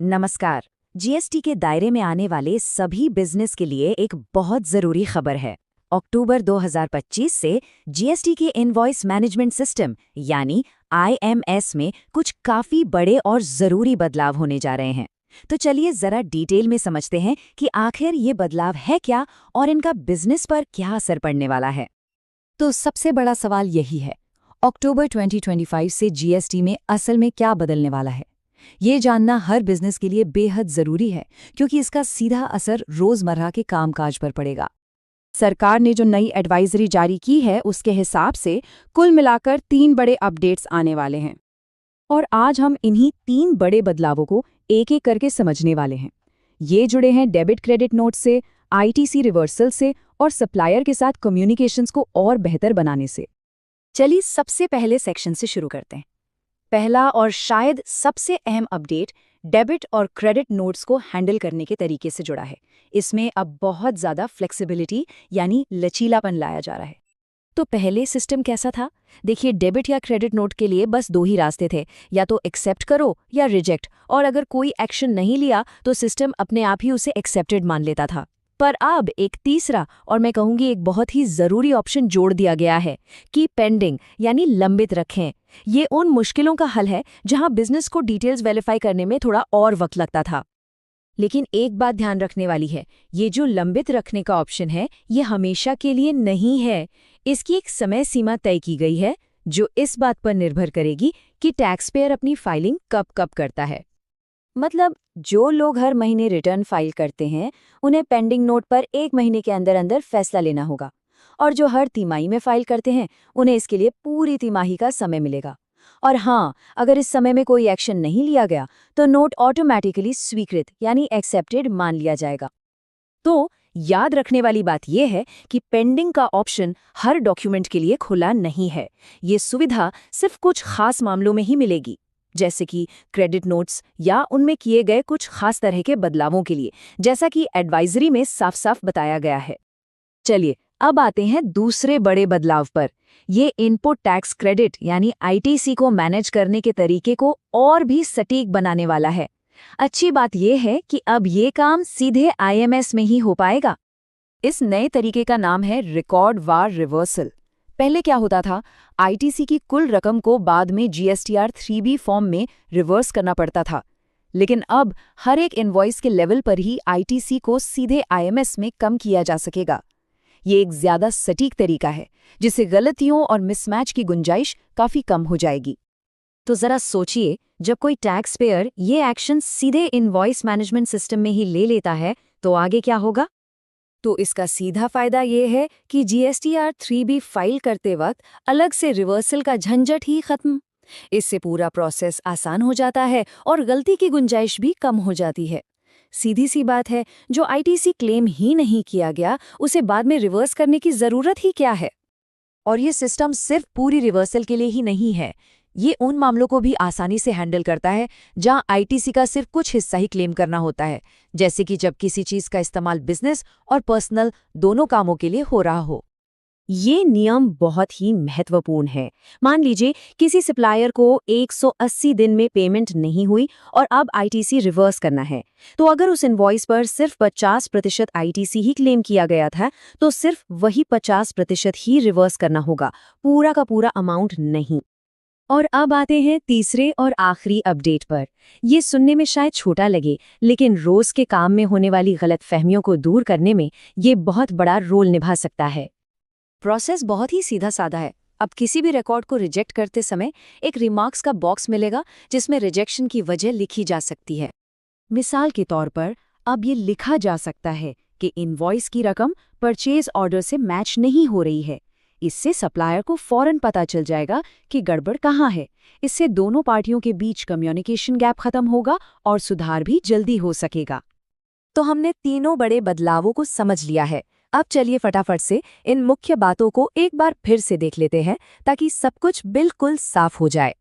नमस्कार। जीएसटी के दायरे में आने वाले सभी बिजनेस के लिए एक बहुत जरूरी खबर है। अक्टूबर 2025 से जीएसटी के इनवॉइस मैनेजमेंट सिस्टम यानी आईएमएस में कुछ काफी बड़े और जरूरी बदलाव होने जा रहे हैं। तो चलिए जरा डिटेल में समझते हैं कि आखिर ये बदलाव है क्या और इनका बिजनेस पर क्या असर पड़ने वाला है। तो सबसे बड़ा सवाल यही है, अक्टूबर 2025 से जीएसटी में असल में क्या बदलने वाला है। ये जानना हर बिजनेस के लिए बेहद जरूरी है, क्योंकि इसका सीधा असर रोजमर्रा के कामकाज पर पड़ेगा। सरकार ने जो नई एडवाइजरी जारी की है उसके हिसाब से कुल मिलाकर 3 बड़े अपडेट्स आने वाले हैं और आज हम इन्हीं 3 बड़े बदलावों को एक एक करके समझने वाले हैं। ये जुड़े हैं डेबिट क्रेडिट नोट से, आईटीसी रिवर्सल से और सप्लायर के साथ कम्युनिकेशंस को और बेहतर बनाने से। चलिए सबसे पहले सेक्शन से शुरू करते हैं। पहला और शायद सबसे अहम अपडेट डेबिट और क्रेडिट नोट्स को हैंडल करने के तरीके से जुड़ा है। इसमें अब बहुत ज़्यादा फ्लेक्सिबिलिटी यानी लचीलापन लाया जा रहा है। तो पहले सिस्टम कैसा था? देखिए, डेबिट या क्रेडिट नोट के लिए बस 2 ही रास्ते थे, या तो एक्सेप्ट करो या रिजेक्ट, और अगर कोई एक्शन नहीं लिया तो सिस्टम अपने आप ही उसे एक्सेप्टेड मान लेता था। पर अब एक तीसरा और मैं कहूँगी एक बहुत ही ज़रूरी ऑप्शन जोड़ दिया गया है कि पेंडिंग यानी लंबित रखें। ये उन मुश्किलों का हल है जहां बिजनेस को डिटेल्स वेरीफाई करने में थोड़ा और वक्त लगता था। लेकिन एक बात ध्यान रखने वाली है, ये जो लंबित रखने का ऑप्शन है ये हमेशा के लिए नहीं है। इसकी एक समय सीमा तय की गई है जो इस बात पर निर्भर करेगी कि टैक्स पेयर अपनी फाइलिंग कब कब करता है। मतलब जो लोग हर महीने रिटर्न फाइल करते हैं उन्हें पेंडिंग नोट पर 1 महीने के अंदर अंदर फैसला लेना होगा, और जो हर तिमाही में फाइल करते हैं उन्हें इसके लिए पूरी तिमाही का समय मिलेगा। और हाँ, अगर इस समय में कोई एक्शन नहीं लिया गया तो नोट ऑटोमेटिकली स्वीकृत यानी एक्सेप्टेड मान लिया जाएगा। तो याद रखने वाली बात यह है कि पेंडिंग का ऑप्शन हर डॉक्यूमेंट के लिए खुला नहीं है। ये सुविधा सिर्फ कुछ खास मामलों में ही मिलेगी, जैसे कि क्रेडिट नोट्स या उनमें किए गए कुछ खास तरह के बदलावों के लिए, जैसा कि एडवाइजरी में साफ साफ बताया गया है। चलिए अब आते हैं दूसरे बड़े बदलाव पर। ये इनपुट टैक्स क्रेडिट यानी आईटीसी को मैनेज करने के तरीके को और भी सटीक बनाने वाला है। अच्छी बात यह है कि अब ये काम सीधे आईएमएस में ही हो पाएगा। इस नए तरीके का नाम है रिकॉर्ड वार रिवर्सल। पहले क्या होता था, आईटीसी की कुल रकम को बाद में जीएसटीआर 3B फॉर्म में रिवर्स करना पड़ता था, लेकिन अब हर एक इनवॉइस के लेवल पर ही आईटीसी को सीधे आईएमएस में कम किया जा सकेगा। ये एक ज्यादा सटीक तरीका है जिससे गलतियों और मिसमैच की गुंजाइश काफी कम हो जाएगी। तो जरा सोचिए, जब कोई टैक्स पेयर ये एक्शन सीधे इनवॉइस मैनेजमेंट सिस्टम में ही ले लेता है तो आगे क्या होगा? तो इसका सीधा फायदा ये है कि जीएसटीआर 3B फाइल करते वक्त अलग से रिवर्सल का झंझट ही खत्म। इससे पूरा प्रोसेस आसान हो जाता है और गलती की गुंजाइश भी कम हो जाती है। सीधी सी बात है, जो आईटीसी क्लेम ही नहीं किया गया उसे बाद में रिवर्स करने की जरूरत ही क्या है। और ये सिस्टम सिर्फ पूरी रिवर्सल के लिए ही नहीं है, ये उन मामलों को भी आसानी से हैंडल करता है जहां आईटीसी का सिर्फ कुछ हिस्सा ही क्लेम करना होता है, जैसे कि जब किसी चीज का इस्तेमाल बिजनेस और पर्सनल दोनों कामों के लिए हो रहा हो। ये नियम बहुत ही महत्वपूर्ण है। मान लीजिए किसी सप्लायर को 180 दिन में पेमेंट नहीं हुई और अब आईटीसी रिवर्स करना है, तो अगर उस इनवॉइस पर सिर्फ 50% आईटीसी ही क्लेम किया गया था तो सिर्फ वही 50% ही रिवर्स करना होगा, पूरा का पूरा अमाउंट नहीं। और अब आते हैं तीसरे और आखिरी अपडेट पर। ये सुनने में शायद छोटा लगे, लेकिन रोज के काम में होने वाली गलतफहमियों को दूर करने में ये बहुत बड़ा रोल निभा सकता है। प्रोसेस बहुत ही सीधा साधा है। अब किसी भी रिकॉर्ड को रिजेक्ट करते समय एक रिमार्क्स का बॉक्स मिलेगा जिसमें रिजेक्शन की वजह लिखी जा सकती है। मिसाल के तौर पर अब ये लिखा जा सकता है कि इनवॉइस की रकम परचेज ऑर्डर से मैच नहीं हो रही है। इससे सप्लायर को फौरन पता चल जाएगा कि गड़बड़ कहाँ है। इससे दोनों पार्टियों के बीच कम्युनिकेशन गैप खत्म होगा और सुधार भी जल्दी हो सकेगा। तो हमने तीनों बड़े बदलावों को समझ लिया है। अब चलिए फटाफट से इन मुख्य बातों को एक बार फिर से देख लेते हैं ताकि सब कुछ बिल्कुल साफ हो जाए।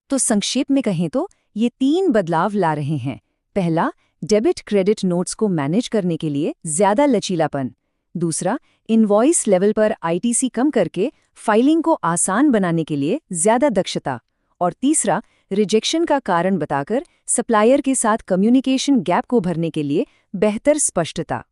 तो संक्षेप में कहें तो ये 3 बदलाव ला रहे हैं। पहला, डेबिट क्रेडिट नोट्स को मैनेज करने के लिए ज्यादा लचीलापन। दूसरा, इनवॉइस लेवल पर आईटीसी कम करके फाइलिंग को आसान बनाने के लिए ज्यादा दक्षता। और तीसरा, रिजेक्शन का कारण बताकर सप्लायर के साथ कम्युनिकेशन गैप को भरने के लिए बेहतर स्पष्टता।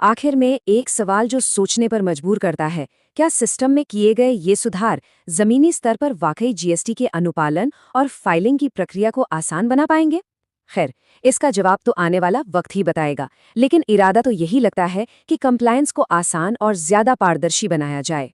आखिर में एक सवाल जो सोचने पर मजबूर करता है, क्या सिस्टम में किए गए ये सुधार जमीनी स्तर पर वाकई जीएसटी के अनुपालन और फाइलिंग की प्रक्रिया को आसान बना पाएंगे? खैर, इसका जवाब तो आने वाला वक्त ही बताएगा, लेकिन इरादा तो यही लगता है कि कंप्लायंस को आसान और ज्यादा पारदर्शी बनाया जाए।